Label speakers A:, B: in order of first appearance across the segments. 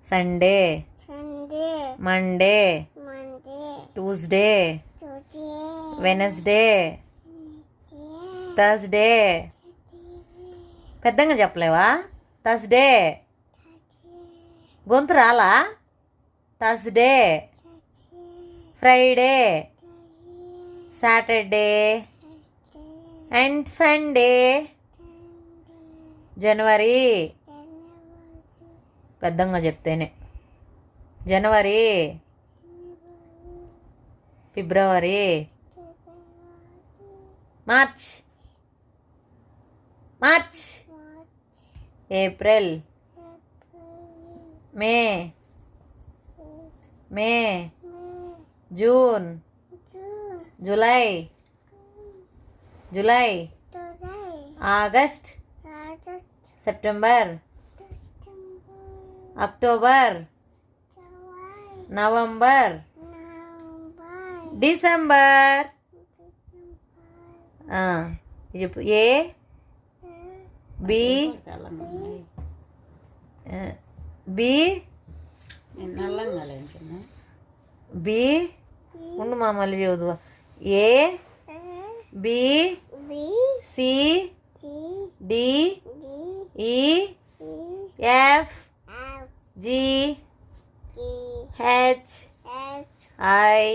A: Sunday, Monday, Tuesday, Wednesday, Thursday. పెద్దగా చెప్పలేవా? Thursday. గొంతు రాలా? Thursday, Friday, Saturday and Sunday. January. పెద్దంగా చెప్తేనే. January, February, March, April, May, June, July, August, September, October, November, December. ఇది చెప్పు. ఏ, బి, బి ఉండు మా మళ్ళీ చదువు. A, B, C, D, E, F, G, H, I,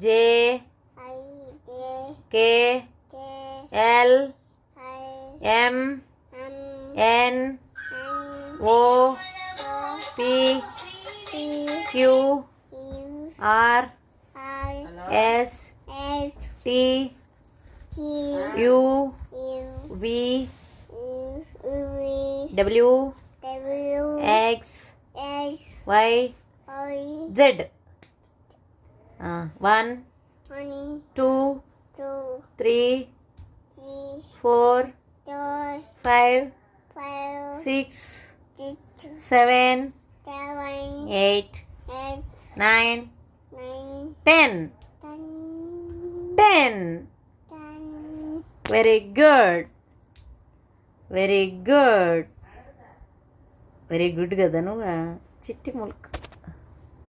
A: J, K, L, M, N, O, P, Q, R, S, T, U, V, W, X, Y, Z. 1, 2, 3, 4, 5, 6, 7, 8, 9, 10. 10. Very good. Very good. Very good కదా నువ్వు చిట్టి ముల్క్.